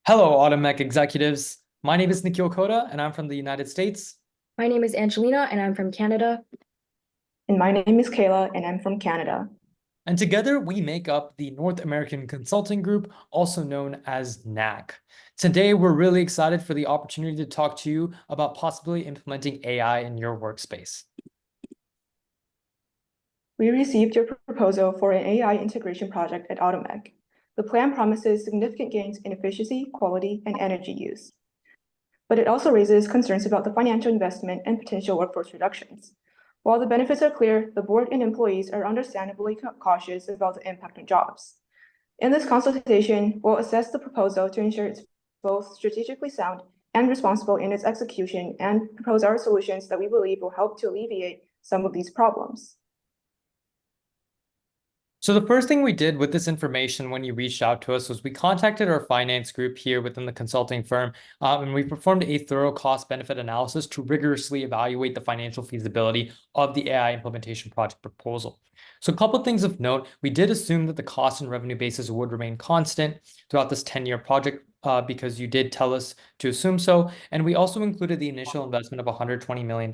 Hello, Automech executives. My name is Nikhil Kota, and I'm from the United States. My name is Angelina, and I'm from Canada. And my name is Kayla, and I'm from Canada. And together we make up the North American Consulting Group, also known as NAC. Today, we're really excited for the opportunity to talk to you about possibly implementing AI in your workspace. We received your proposal for an AI integration project at Automech. The plan promises significant gains in efficiency, quality, and energy use. But it also raises concerns about the financial investment and potential workforce reductions. While the benefits are clear, the board and employees are understandably cautious about the impact on jobs. In this consultation, we'll assess the proposal to ensure it's both strategically sound and responsible in its execution and propose our solutions that we believe will help to alleviate some of these problems. So the first thing we did with this information when you reached out to us was we contacted our finance group here within the consulting firm, and we performed a thorough cost-benefit analysis to rigorously evaluate the financial feasibility of the AI implementation project proposal. So a couple of things of note, we did assume that the cost and revenue basis would remain constant throughout this 10-year project because you did tell us to assume so. And we also included the initial investment of $120 million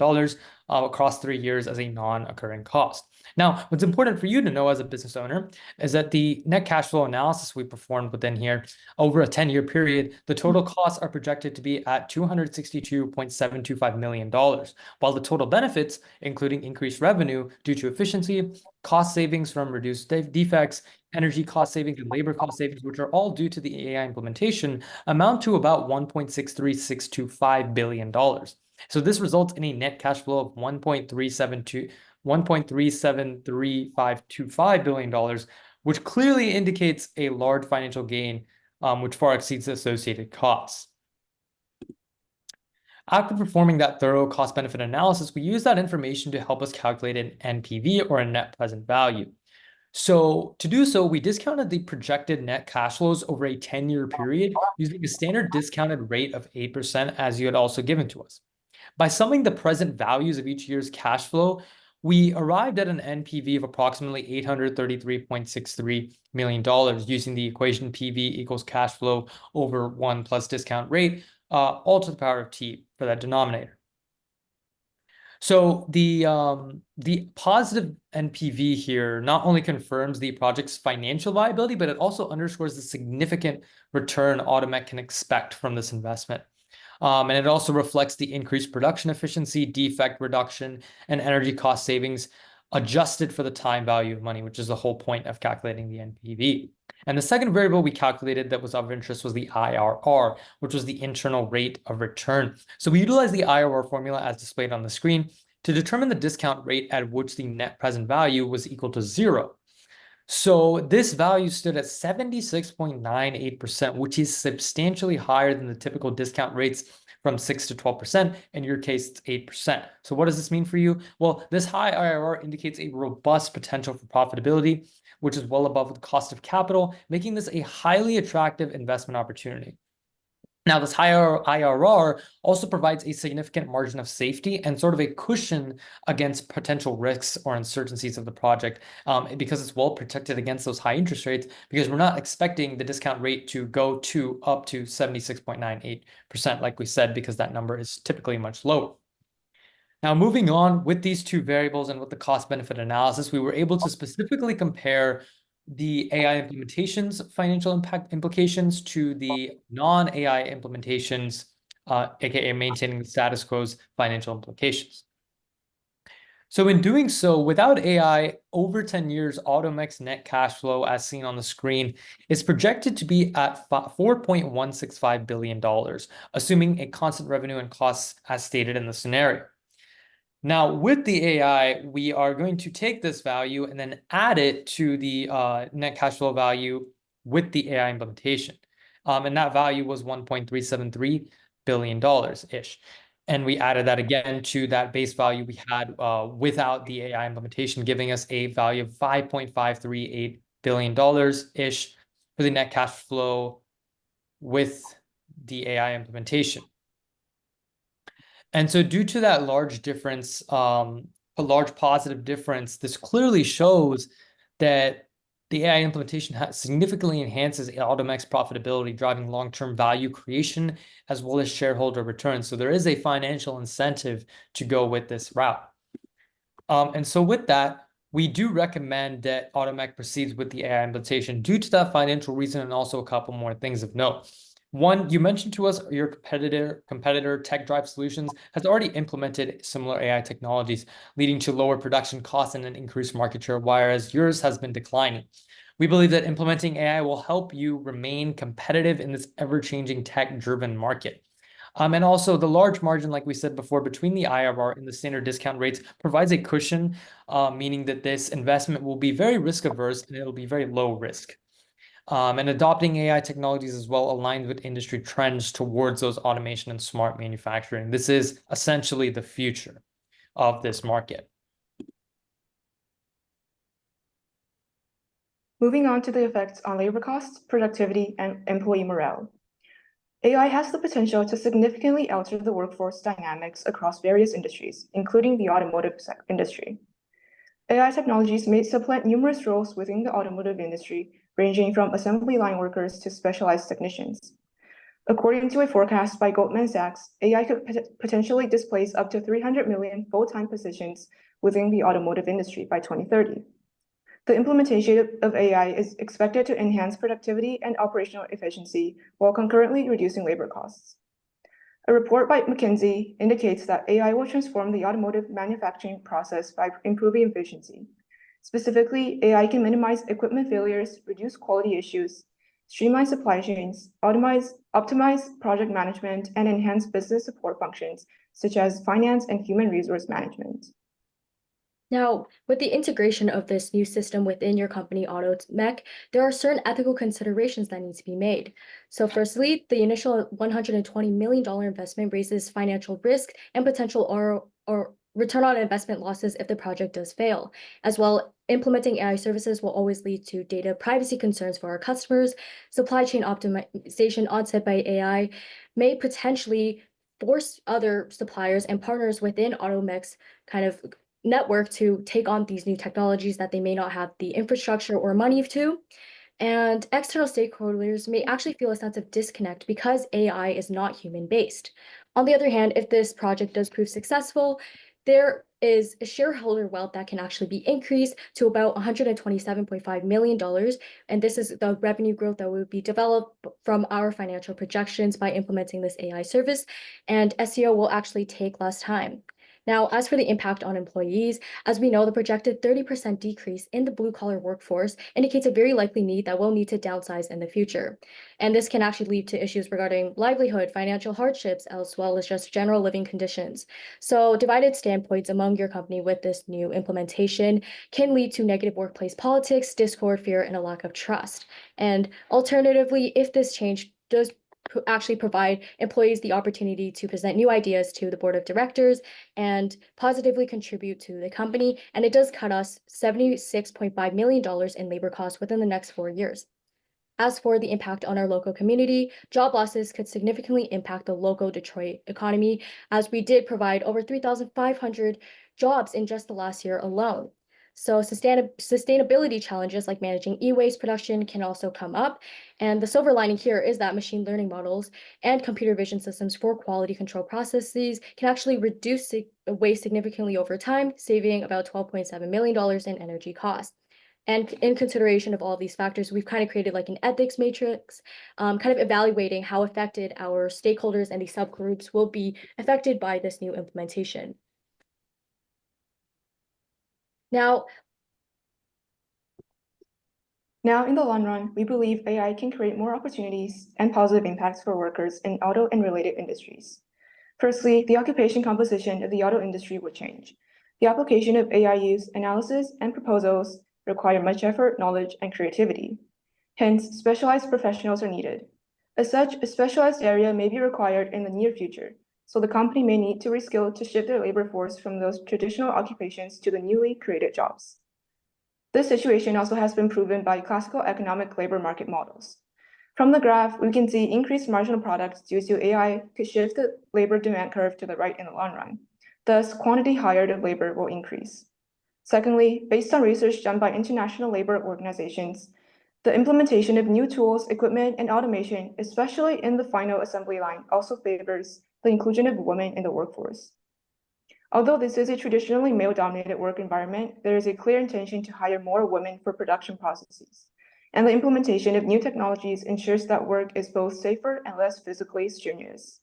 across 3 years as a non-occurring cost. Now, what's important for you to know as a business owner is that the net cash flow analysis we performed within here over a 10-year period, the total costs are projected to be at $262.725 million, while the total benefits, including increased revenue due to efficiency, cost savings from reduced defects, energy cost savings, and labor cost savings, which are all due to the AI implementation, amount to about $1.63625 billion. So this results in a net cash flow of $1.3735525 billion, which clearly indicates a large financial gain, which far exceeds the associated costs. After performing that thorough cost-benefit analysis, we use that information to help us calculate an NPV, or a net present value. So to do so, we discounted the projected net cash flows over a 10-year period using a standard discounted rate of 8%, as you had also given to us. By summing the present values of each year's cash flow, we arrived at an NPV of approximately $833.63 million using the equation PV equals cash flow over 1 plus discount rate, all to the power of t for that denominator. So the positive NPV here not only confirms the project's financial viability, but it also underscores the significant return Automech can expect from this investment. And it also reflects the increased production efficiency, defect reduction, and energy cost savings adjusted for the time value of money, which is the whole point of calculating the NPV. And the second variable we calculated that was of interest was the IRR, which was the internal rate of return. So we utilized the IRR formula as displayed on the screen to determine the discount rate at which the net present value was equal to 0. So this value stood at 76.98%, which is substantially higher than the typical discount rates from 6 to 12%. In your case, it's 8%. So what does this mean for you? Well, this high IRR indicates a robust potential for profitability, which is well above the cost of capital, making this a highly attractive investment opportunity. Now, this higher IRR also provides a significant margin of safety and sort of a cushion against potential risks or uncertainties of the project, because it's well protected against those high interest rates, because we're not expecting the discount rate to go to up to 76.98%, like we said, because that number is typically much lower. Now, moving on with these two variables and with the cost-benefit analysis, we were able to specifically compare the AI implementations financial impact implications to the non-AI implementations, aka maintaining the status quo's financial implications. So in doing so, without AI, over 10 years, Automech's net cash flow, as seen on the screen, is projected to be at $4.165 billion, assuming a constant revenue and costs as stated in the scenario. Now, with the AI, we are going to take this value and then add it to the net cash flow value with the AI implementation. And that value was $1.373 billion-ish. And we added that again to that base value we had without the AI implementation, giving us a value of $5.538 billion-ish for the net cash flow with the AI implementation. And so due to that large difference, a large positive difference, this clearly shows that The AI implementation significantly enhances AutoMech's profitability, driving long-term value creation as well as shareholder returns. So there is a financial incentive to go with this route. And so with that, we do recommend that AutoMech proceeds with the AI implementation due to that financial reason and also a couple more things of note. One, you mentioned to us your competitor Tech Drive Solutions has already implemented similar AI technologies, leading to lower production costs and an increased market share, whereas yours has been declining. We believe that implementing AI will help you remain competitive in this ever-changing tech-driven market. And also the large margin, like we said before, between the IRR and the standard discount rates provides a cushion, meaning that this investment will be very risk averse and it'll be very low risk. And adopting AI technologies as well aligned with industry trends towards those automation and smart manufacturing. This is essentially the future of this market. Moving on to the effects on labor costs, productivity, and employee morale. AI has the potential to significantly alter the workforce dynamics across various industries, including the automotive industry. AI technologies may supplant numerous roles within the automotive industry, ranging from assembly line workers to specialized technicians. According to a forecast by Goldman Sachs, AI could potentially displace up to 300 million full-time positions within the automotive industry by 2030. The implementation of AI is expected to enhance productivity and operational efficiency while concurrently reducing labor costs. A report by McKinsey indicates that AI will transform the automotive manufacturing process by improving efficiency. Specifically, AI can minimize equipment failures, reduce quality issues, streamline supply chains, optimize project management, and enhance business support functions such as finance and human resource management. Now, with the integration of this new system within your company, AutoMech, there are certain ethical considerations that need to be made. So firstly, the initial $120 million investment raises financial risk and potential or return on investment losses if the project does fail. As well, implementing AI services will always lead to data privacy concerns for our customers. Supply chain optimization onset by AI may potentially force other suppliers and partners within AutoMech's kind of network to take on these new technologies that they may not have the infrastructure or money to. And external stakeholders may actually feel a sense of disconnect because AI is not human-based. On the other hand, if this project does prove successful, there is a shareholder wealth that can actually be increased to about $127.5 million. And this is the revenue growth that will be developed from our financial projections by implementing this AI service. And SEO will actually take less time. Now, as for the impact on employees, as we know, the projected 30% decrease in the blue-collar workforce indicates a very likely need that will need to downsize in the future. And this can actually lead to issues regarding livelihood, financial hardships, as well as just general living conditions. So divided standpoints among your company with this new implementation can lead to negative workplace politics, discord, fear, and a lack of trust. And alternatively, if this change does actually provide employees the opportunity to present new ideas to the board of directors and positively contribute to the company. And it does cut us $76.5 million in labor costs within the next 4 years. As for the impact on our local community, job losses could significantly impact the local Detroit economy, as we did provide over 3,500 jobs in just the last year alone. So sustainability challenges like managing e-waste production can also come up. And the silver lining here is that machine learning models and computer vision systems for quality control processes can actually reduce waste significantly over time, saving about $12.7 million in energy costs. And in consideration of all of these factors, we've kind of created like an ethics matrix, kind of evaluating how affected our stakeholders and the subgroups will be affected by this new implementation. Now, in the long run, we believe AI can create more opportunities and positive impacts for workers in auto and related industries. Firstly, the occupation composition of the auto industry would change. The application of AI use, analysis, and proposals require much effort, knowledge, and creativity. Hence, specialized professionals are needed. As such, a specialized area may be required in the near future, so the company may need to reskill to shift their labor force from those traditional occupations to the newly created jobs. This situation also has been proven by classical economic labor market models. From the graph, we can see increased marginal products due to AI could shift the labor demand curve to the right in the long run. Thus, quantity hired of labor will increase. Secondly, based on research done by international labor organizations, the implementation of new tools, equipment, and automation, especially in the final assembly line, also favors the inclusion of women in the workforce. Although this is a traditionally male-dominated work environment, there is a clear intention to hire more women for production processes. And the implementation of new technologies ensures that work is both safer and less physically strenuous.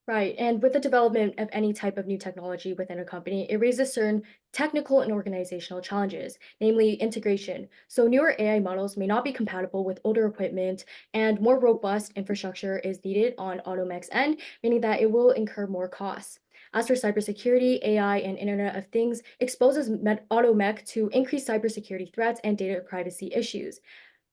Right. And with the development of any type of new technology within a company, it raises certain technical and organizational challenges, namely integration. So newer AI models may not be compatible with older equipment, and more robust infrastructure is needed on AutoMech's end, meaning that it will incur more costs. As for cybersecurity, AI and Internet of Things exposes AutoMech to increased cybersecurity threats and data privacy issues.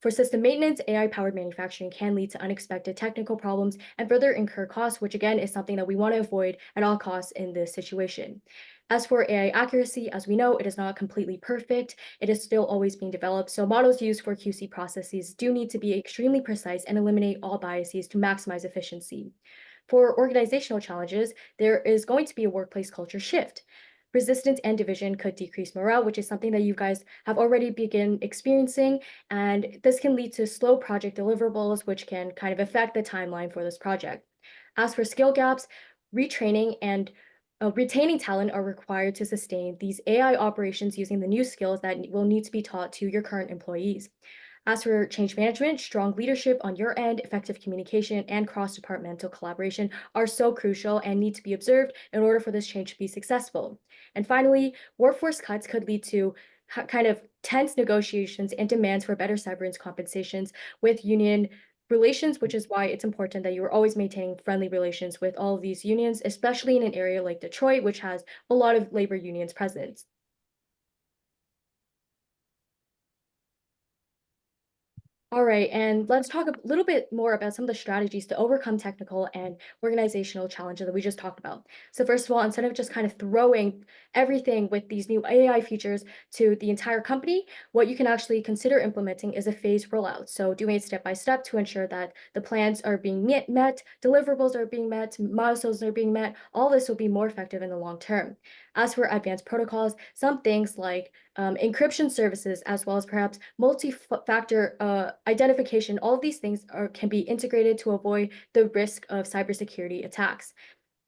For system maintenance, AI-powered manufacturing can lead to unexpected technical problems and further incur costs, which again is something that we want to avoid at all costs in this situation. As for AI accuracy, as we know, it is not completely perfect. It is still always being developed. So models used for QC processes do need to be extremely precise and eliminate all biases to maximize efficiency. For organizational challenges, there is going to be a workplace culture shift. Resistance and division could decrease morale, which is something that you guys have already begun experiencing. And this can lead to slow project deliverables, which can kind of affect the timeline for this project. As for skill gaps, retraining and retaining talent are required to sustain these AI operations using the new skills that will need to be taught to your current employees. As for change management, strong leadership on your end, effective communication, and cross-departmental collaboration are so crucial and need to be observed in order for this change to be successful. And finally, workforce cuts could lead to kind of tense negotiations and demands for better severance compensations with union relations, which is why it's important that you are always maintaining friendly relations with all of these unions, especially in an area like Detroit, which has a lot of labor unions present. All right, and let's talk a little bit more about some of the strategies to overcome technical and organizational challenges that we just talked about. So first of all, instead of just kind of throwing everything with these new AI features to the entire company, what you can actually consider implementing is a phased rollout. So doing it step by step to ensure that the plans are being met, deliverables are being met, milestones are being met. All this will be more effective in the long term. As for advanced protocols, some things like encryption services, as well as perhaps multi-factor identification, all of these things can be integrated to avoid the risk of cybersecurity attacks.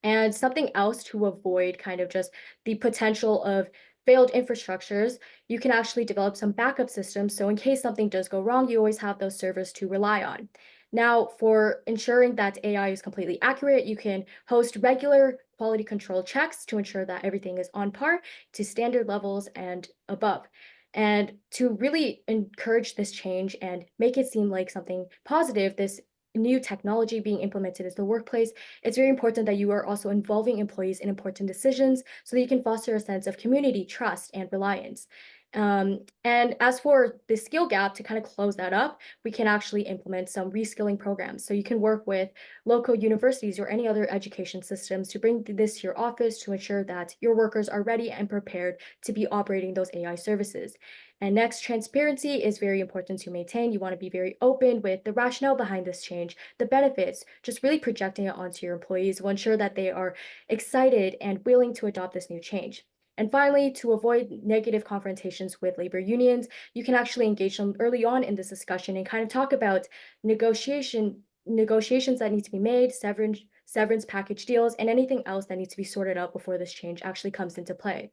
And something else to avoid kind of just the potential of failed infrastructures, you can actually develop some backup systems. So in case something does go wrong, you always have those servers to rely on. Now, for ensuring that AI is completely accurate, you can host regular quality control checks to ensure that everything is on par to standard levels and above. And to really encourage this change and make it seem like something positive, this new technology being implemented in the workplace, it's very important that you are also involving employees in important decisions so that you can foster a sense of community, trust, and reliance. And as for the skill gap, to kind of close that up, we can actually implement some reskilling programs. So you can work with local universities or any other education systems to bring this to your office to ensure that your workers are ready and prepared to be operating those AI services. And next, transparency is very important to maintain. You want to be very open with the rationale behind this change, the benefits, just really projecting it onto your employees will ensure that they are excited and willing to adopt this new change. And finally, to avoid negative confrontations with labor unions, you can actually engage them early on in this discussion and kind of talk about negotiations that need to be made, severance package deals, and anything else that needs to be sorted out before this change actually comes into play.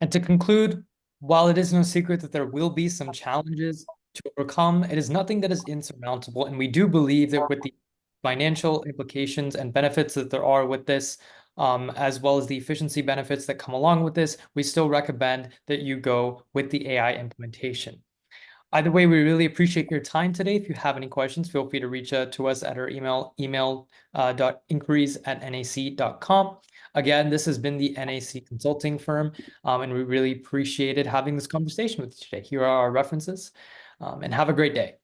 And to conclude, while it is no secret that there will be some challenges to overcome, it is nothing that is insurmountable. And we do believe that with the financial implications and benefits that there are with this, as well as the efficiency benefits that come along with this, we still recommend that you go with the AI implementation. Either way, we really appreciate your time today. If you have any questions, feel free to reach out to us at our email inquiries@nac.com. Again, this has been the NAC consulting firm, and we really appreciated having this conversation with you today. Here are our references, and have a great day.